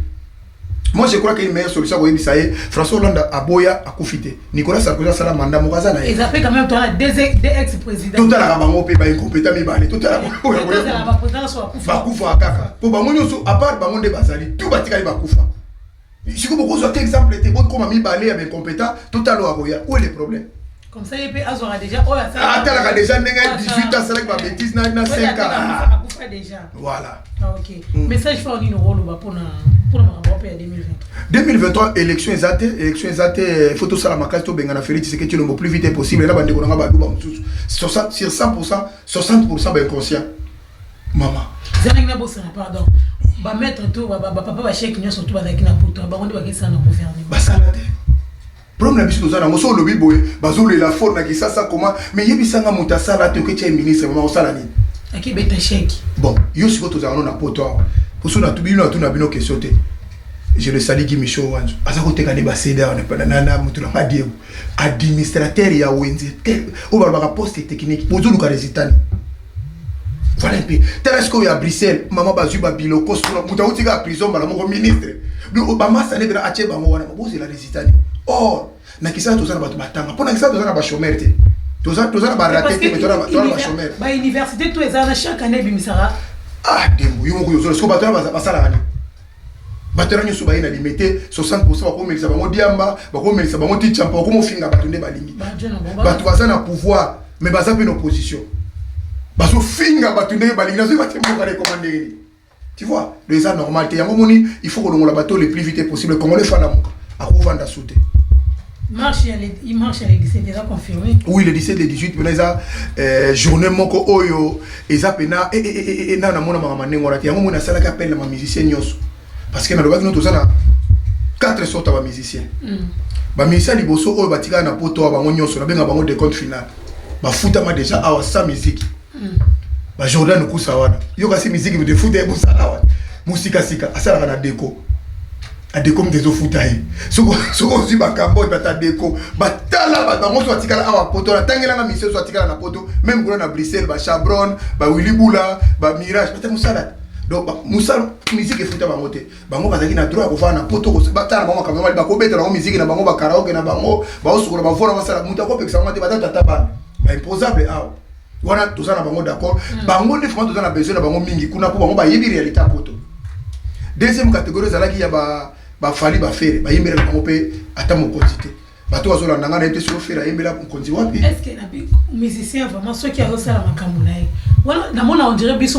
Moi je crois qu'il y a une meilleure solution pour Ibisaye. François Hollande a boya a kufité. Nicolas Sarkozy a sala mandat mokaza na. Ils appellent quand même toi des ex-présidents. Tout à la bango pe ba incompétent mi balé tout à la bango. Tout à la président soit kufa. Ba kufa kaka. Pour bango nyoso à part bango de bazali tout batika ba kufa. Si vous beaucoup autre exemple était bon comme mi balé avec incompétent tout à l'heure boya. Où est le problème? Comme ça il peut avoir déjà oh ça. Ah t'as déjà 18 ans c'est avec ma bêtise na 5 ans. Déjà. Voilà. Ah OK. Message fort ni rôle pour 2023 élection exate photo sala makasi to benga na Félix Tshisekedi le plus vite possible là bande ko nga ba duba msusu 60 sur 100% 60% ba inconscient maman zananga bossa pardon ba mettre tout ba papa ba chèque nyo surtout ba zakina poto ba ngondi ba kesa na gouvernement ba salade problème biso tozana ngo so lobi boye bazole la forme na kisasa comment mais yebisanga mutasala te que tu es ministre maman osala nini aki beta chèque bon yo siko tozana na poto pour so na tubino na bino question te je le salue Guy Michaud wanzu azako tekane ba céder on pas na mutula ngadieu administrateur ya wenze o ba ba poste technique pour tout le résultat voilà un peu terresco ya Bruxelles maman bazu ba biloko so muta utika prison bala mo ministre do ba massa ne bra ache ba mo wana bo c'est la résultat oh na kisa to sana ba batanga pona kisa to sana ba chômeur te to sana ba raté te to sana ba chômeur ba université to ezana chaque année bimisara ah dembo yo mo ko so ba to ba sala ngani batera nyoso ba ina limité 60% ba ko melisa ba mo diamba ba ko melisa ba mo tichampa ko mo finga ba tunde ba lingi ba to baza na pouvoir mais baza pe en opposition ba so finga ba tunde ba lingi na so ba tembo ka recommander tu vois le ça normal te yango moni il faut que l'on la bateau le plus vite possible comme on le fait là à ko vanda sauter il marche les 17 déjà confirmé oui le 17 et 18 pena ça journée moko oyo eza pena et na mona mama nengo yango mona sala ka appelle ma musicien nyoso parce que na lobaki nous na 4 sortes de musiciens ba musiciens liboso oyo batika na poto ba ngonyoso na benga bango de compte final ba futama déjà awa sa musique ba Jordan Kusa wana yo kasi musique de foot e busala wana musika sika asala na déco a déco des ofutaye soko zi ba kambo ba ta déco ba tala ba bango so atika awa poto na tangela na musicien so atika na poto même kuna na Bruxelles ba Chabron ba Willy Bula ba Mirage ba ta musala donc Moussa musique et futa bango te bango bazaki na droit ko fa na poto ko batana bango kamema ba ko betela musique na bango ba karaoke na bango ba osukura ba vona basala muta ko pekisa ngate batata taba ba imposable ah wana tozana bango d'accord bango ne fama tozana besoin na bango mingi kuna po bango ba yebi réalité à poto deuxième catégorie zalaki ya ba fali ba faire ba yembela bango pe ata mo quantité bato bazola nanga na été sur faire yembela konzi wapi est-ce que na musicien vraiment ceux qui a sala makambo na ye voilà na mona on dirait biso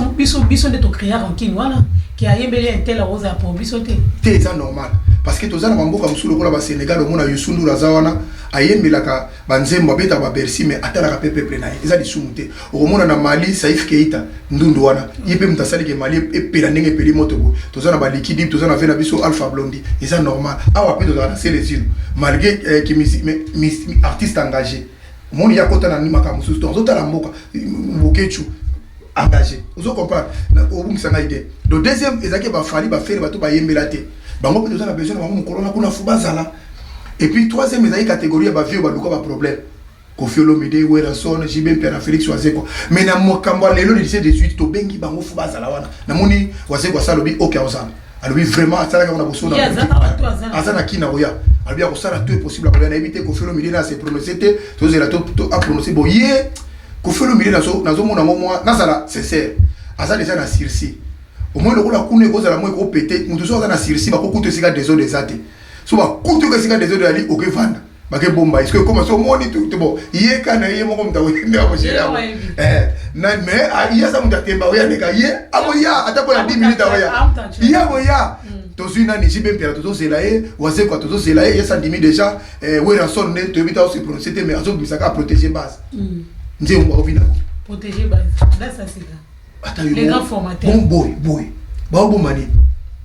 de to créer rancune voilà qui a yembelé un tel rose pour biso te c'est normal parce que tozana mamboka musulu kola ba Sénégal au mona Youssou Ndour azawana ayembelaka banzembo beta ba Bercy mais atalaka peuple na eza lisumuté okomona na Mali Saïf Keita ndundu wana yepé mutasali ke Mali epela ndenge peli moto bo tozana ba liquide tozana vena biso Alpha Blondy eza normal awa pe tozana c'est les îles malgré que artiste engagé mon ya kota na nimaka mususu tozotala mboka Bokechu engagé vous comprenez obungisanga idée le deuxième ezaki ba fali ba faire bato ba yembela te bango pe tozana besoin bango mukolona kuna fubazala. Et puis troisième ezaki catégorie ba vieux ba luka ba problème Koffi Olomide Werrason Jibin Père Félix Wazeko mais na mokambo lelo le 18 to bengi bango fubazala wana namoni Wazeko salobi OK ozana alobi vraiment asala ka na bosoda azana kina oya alobi ya kosala tout est possible à éviter Koffi Olomide na se prononcer te tozela to a prononcer boye Koffi Olomide nazo mona moi nazala sincère azana déjà na Circi au moins le rôle la kune ko zala moi ko péter mutu so azana Circi ba ko kuto sika désolé ezate so ba kuto ko sika désolé ali OK vanda ba ke bomba est-ce que comment so moni tout bon yé kana yé moko mta wende abo chéra na mais iya sa muta temba oya neka yé aboya ata ko na 10 minutes oya iya boya tozu na ni Jibin Père tozo zelaye Wazeko tozo zelaye ya sandimi déjà Werrason ne to bita aussi prononcer mais azo bisaka protéger base nze on va ovina protéger base là ça c'est là les grands formateurs boy ba bo mani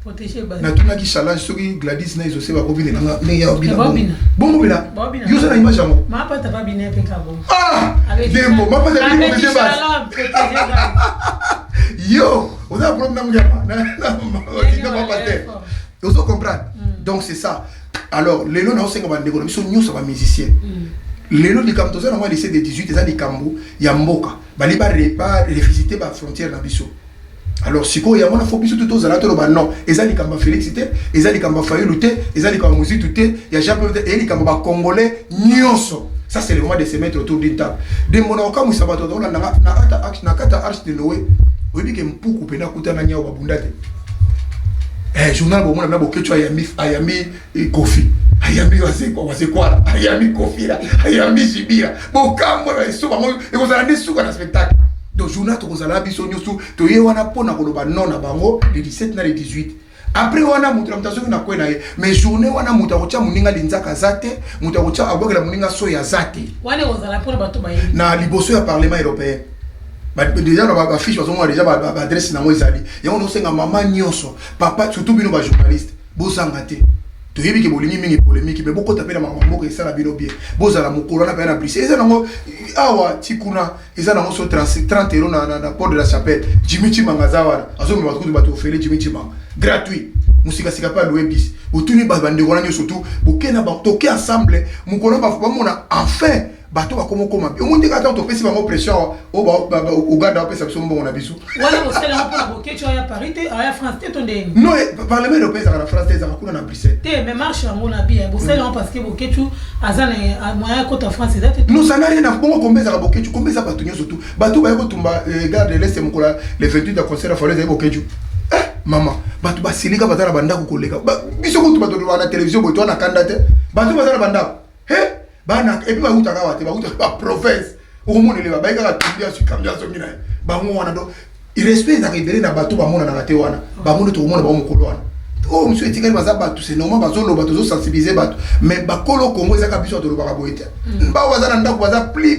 protéger base na tuna ki challenge soki Gladys na izo se ba kovine na ne ya obina bon bila yo ça na image yango ma pa ta ba bine pe ka bon dembo ma pa ta bine protéger base yo on a problème na mujama na ma pa te vous comprendre donc c'est ça alors les lots na osenga ba ndeko biso nyoso ba musicien les lots di kam toza na moi lycée de 18 eza di kambo ya mboka bali ba revisiter ba frontière na biso alors siko ya mona faut biso tout aux alentours ba non ezali kamba Félix te ezali kamba Fayulu te ezali kamba Muzitu te ya Jean Pierre et kamba ba congolais nyonso ça c'est le moment de se mettre autour d'une table de mona okamu sabato dans na kata arche de Noé obi ke mpuku pena kutana nyao babunda te journal bo mona na Bokechu ayami Koffi ayami Wazeko ayami Koffi ayami Jibira bokambo na so bango ekozala ndesuka na spectacle. Donc journal to kozala biso nyosu to ye wana pona koloba non na bango le 17 na le 18 après wana mutu mutazo na kwena ye mais journée wana mutu akocha muninga linzaka zate mutu akocha abogela muninga so ya zate wana kozala pona bato ba na liboso ya parlement européen déjà ba fiche bazo déjà ba adresse na mo ezali yango no senga mama nyonso papa surtout bino ba journaliste bozanga te to yebi ke bolingi mingi polémique mais boko tapela mambo ke sala bino bien bozala mukolo na pa na plus eza nango awa tikuna eza nango so 30 € na port de la Chapelle Jimmy Chimanga wana azo me bato bato ofele Jimmy Chimanga gratuit musika sika pa louer bis otuni ba bande kona nyo surtout bokena ba toke ensemble mukolo ba mona enfin bato ba komo koma o monde ka to pesi bango pression o gada pesa biso mbongo na biso wala ko sala ko na Bokechu ya Paris te ya France te to ndenge non parlement européen za na France te za kuna na Bruxelles te mais marche en mona bien bo sala parce que Bokechu azana moyen ko ta France te nous ça n'a rien à voir combien za Bokechu combien ça bato nyo surtout bato ba ko tumba garde l'est mukola le 28 de concert fa les Bokechu maman bato ba silika batala banda ko koleka biso ko bato na télévision boto na kanda te bato bazala banda bana et puis ba utaka wate ba utaka ba province o monde le ba ka tumbia su kambia so mina ba mo wana do il respecte na libéré na bato ba mona na kate wana ba mo to mona ba mo kolwana oh monsieur etikali baza bato c'est normal bazo lo bato zo sensibiliser bato mais ba kolo Congo ezaka biso to lo ba boete ba wazana ndako baza plus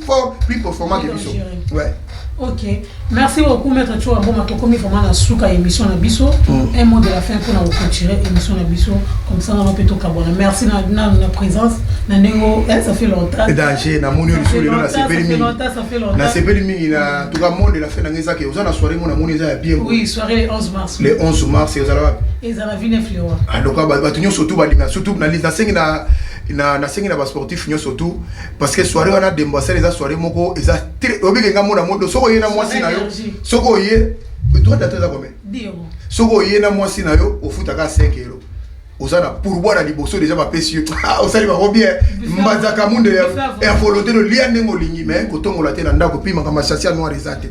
fort plus performant que biso ouais. Ok, merci beaucoup Maître Chouwa Mboma tokomi vraiment na suka émission na biso un mot de la fin pour na retirer émission na biso comme ça on peut to kabona merci na présence na nengo ça fait longtemps danger na moni sur le na sepeli mingi ça fait longtemps na sepeli mingi na tout cas mot de la fin na ngeza ke ozana soirée mo na moni za bien oui soirée le 11 mars le 11 mars ezala ezala vine flewa donc ba tunyo surtout ba linga surtout na liste na sengi na sengi na ba sportif nyo surtout parce que soirée wana demba ça les soirée moko eza très obike ngamo na modo soko yena mwasi na yo soko ye toi date za combien soko yena mwasi na yo ofutaka 5 €. Osana pour boire à liboso déjà ba pesi osali ba bien mbazaka munde ya volonté de lien nengo lingi mais kotongo la tena ndako pima kama chasia noir ezate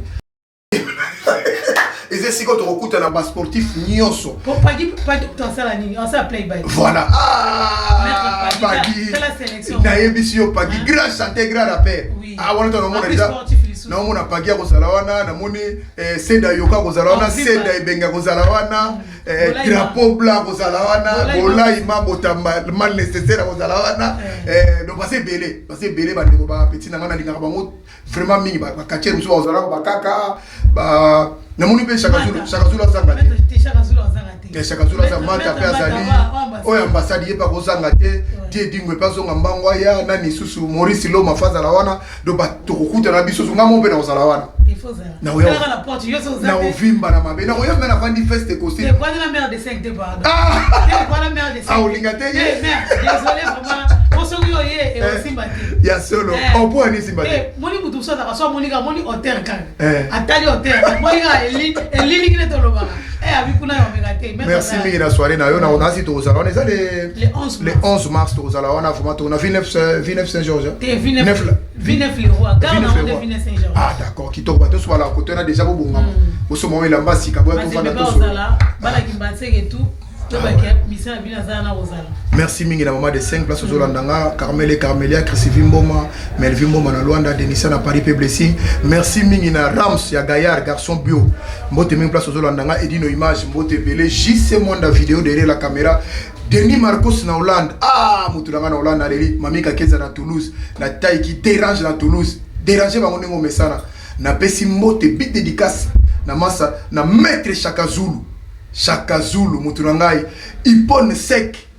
et c'est quand on écoute na sportif nyonso pas tout ça la ligne on ça play by voilà Pagi c'est la sélection na yebisio Pagi grand chanteur grand rappeur on a déjà na mona pagia kozala wana na moni seda yoka kozala wana seda ebenga kozala wana drapeau blanc kozala wana bolai mabotamba mal nécessaire kozala wana donc passer belé ba ndeko ba petit na ngana lingaka bango vraiment mingi ba katier muso kozala ba kaka ba na moni pe Chaka Zulu azanga te Chaka Zulu azanga mata pe azali oyo ambassade yepa kozanga te tie dingwe pa zonga mbangwa ya nani susu Maurice Loma faza la wana do ba tokukuta na biso zonga mombe na kozala wana na oyo na ovimba na mabe na oyo mena fandi feste kosi c'est quoi la mère de 5 de pardon c'est quoi la mère de 5 ah olingate mère désolé vraiment on se yo ye et aussi mbati ya solo on peut aller simbati moni butu so ta so moni hotel kan atali hotel moni ga eli ngine to loba abikuna yo megate merci mingi na soirée na yo na on a si to ozala on est les 11 mars to ozala on a vraiment on a Villeneuve Saint-Georges Villeneuve le roi gare na Villeneuve Saint-Georges ah d'accord qui to bato so bala côté na déjà bo ngama bo so mo elamba sika bo to fana to so bala kimbatseke et tout. Merci mingi na maman de 5 places aux Olandanga, Carmel Carmelia, Chrissy Mboma, Melvin Mboma na Luanda, Denissa na Paris Blessing. Merci mingi na Rams ya Gaillard, garçon bio. Mbote mingi place aux Olandanga, Edino image, Mbote belé, JC Mwanda vidéo derrière la caméra. Denis Marcos na Hollande. Ah, Moutulanga na Hollande, Alélie, Mamika Keza na Toulouse, na taille qui dérange na Toulouse. Déranger ma monengo mesana. Na Pessi Mbote, big dédicace. Na Massa, na Maître Chaka Zulu, Mouturangai, Ipone sec,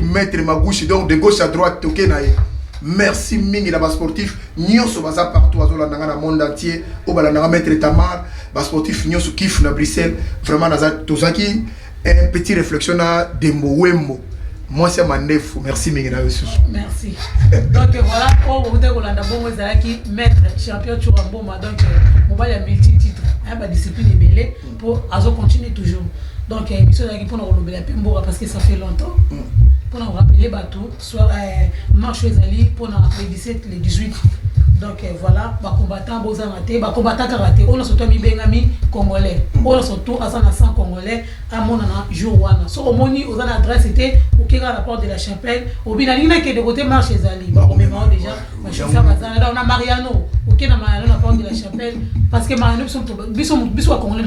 maître Magouchi, donc de gauche à droite, Tokenaï. Merci mingi la bas sportif, Nyoso baza partout, Azola Nanga na monde entier, Obalananga maître Tamar, bas sportif Nyoso kif na Bruxelles, vraiment Naza Tozaki, un petit réflexion à Dembo Wembo. Moi c'est Mandefou, merci mingi na Yesus. Merci. Donc voilà, pour vous dire Olanda Bongo Zalaki, maître champion Churamboma, donc mobile a multi-titre. La discipline est belle pour continuer toujours. Donc, il y a une mission pour nous renouveler parce que ça fait longtemps. Pour nous rappeler bateau, soit marche aux alliés pour les 17, les 18. Donc voilà, les combattants les combattants karaté, on a surtout mis Bengami congolais, on a surtout à 100 congolais à mon jour one. So au moni aux adresses c'était au qui à la porte de la chapelle, au binalina qui est de côté marche aux alliés. Bah on mémoire déjà, on a Mariano, au qui na Mariano la porte de la chapelle parce que Mariano sont biso congolais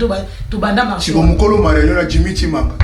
to banda marche. Si on mukolo Mariano na Jimmy Chimanga.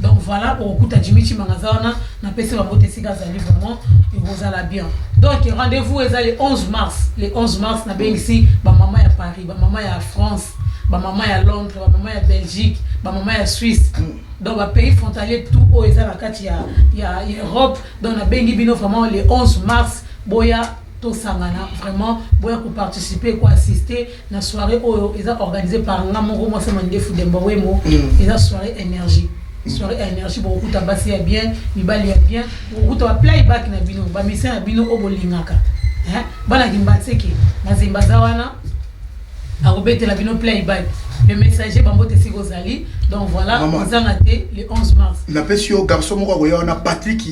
Donc voilà, pour écouter Jimmy Chimangazana, on a passé la beauté Sigazali vraiment, et vous allez bien. Donc rendez-vous est le 11 mars. Le 11 mars, on a bien ici, ma maman est à Paris, ma maman est à France, ma maman est à Londres, ma maman est à Belgique, ma maman est à Suisse. Donc les pays frontaliers, tout au il y a Europe, donc on a bien bino vraiment le 11 mars, boya to sangana vraiment boya pour participer, pour assister à la soirée organisée par Ngamoro moi c'est Mandefou Dembowemo, et la soirée énergie. Soirée énergie pour beaucoup tabasser bien, mibali bien, pour beaucoup de playback na bino, ba mission na bino obolingaka. Hein? Bana kimbatseke, na zimbazawana, a robete la bino playback. Le messager bambote sigozali. Donc voilà, on a été le 11 mars. La pesio garçon moko on a Patrick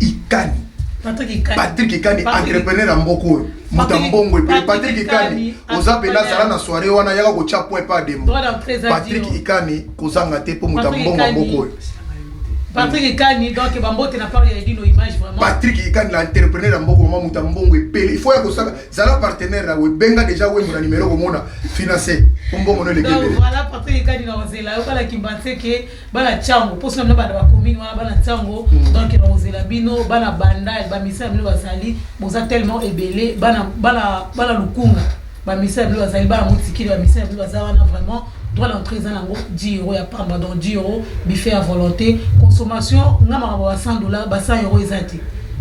Ikani. Patrick Ikani entrepreneur amboko. Mutambongo Patrick Ikani ozapela zala na soirée wana yaka ko chapo pa demo. Patrick Ikani kozanga te po mutambongo amboko. Patrick Ikani donc bambote na parler d'ino image vraiment. Patrick Ikani l'entrepreneur amboko mama mutambongo epele. Il faut ya ko zala partenaire na we benga déjà we na numéro ko mona financer. Mbongo no lekele. Donc voilà Patrick Ikani na ozela yo kala kimbanse ke bana chango poso na bana ba commune wana bana chango donc na ozela bino bana banda ba misa mino basali boza tellement ebele bana lukunga ba misa mino basali ba mutikile ba misa mino bazawana vraiment droit d'entrée dans l'ango 10 € ya pamba donc 10 € buffet à volonté consommation nga ma $100 ba 100 € ezati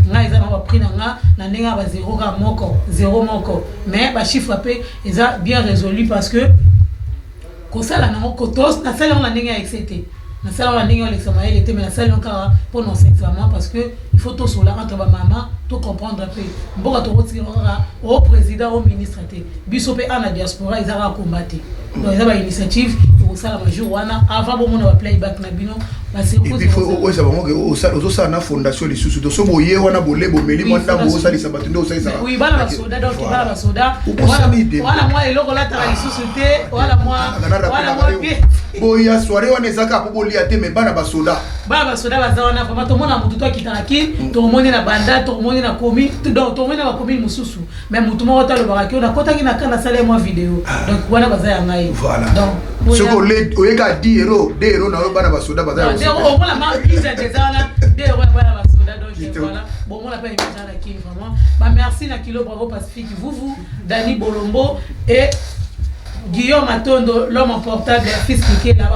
nga eza na ba prix na ndenge ba 0 moko mais ba chiffre pe eza bien résolu parce que ko sala na ko tos na sala na ndenge accepté na sala na ndenge l'examen il était mais na sala encore pour non examen parce que il faut tout cela entre ba maman tout comprendre un peu mboka to retirera au président au ministre té biso pe ana diaspora ils a combattre donc ils a ba initiative tokosala majour wana avant bomona ba playback na bino et puis faut ça vraiment que ça na fondation les sous so boye wana bolebo meli mwanda bo ça lisa batundo ça ça oui bana ba soda donc bana ba soda wala moi eloko la tara lisusu te wala moi boya soirée wana ezaka po bolia te mais bana ba soda baza wana vraiment to mona mutu to kitaki to moni na banda to moni na komi to moni na ba komi mususu mais mutu mo ta lo baraki na kota kina kana sala moi vidéo donc wana baza ya ngai donc ce que les oyeka 10 euros 2 euros na bana ba soda baza on la marque déjà là 2 euros bana ba soda donc voilà bon on l'appelle Imagana qui vraiment bah merci na Kilo Bravo Pacifique vous Dani Bolombo et Guillaume Matondo, l'homme en portable, fils qui est là,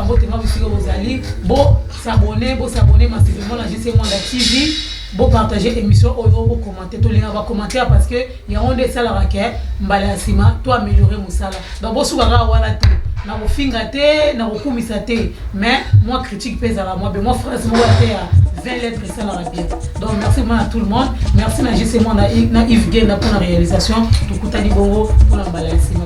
bon s'abonner massivement à JC Mwanda TV, bon partager l'émission, bon commenter, tout le monde va commenter parce que il y a un des salaires qui est mbala sima, toi améliorer mon salaire. Donc bon souvent wala te, na ko fingate, na ko kumisate, mais moi critique pèse à moi, ben moi phrase moi à 20 lettres ça la bien. Donc merci à tout le monde, merci à JC Mwanda na Yves Genda pour la réalisation, tout kutani bongo pour la mbala sima.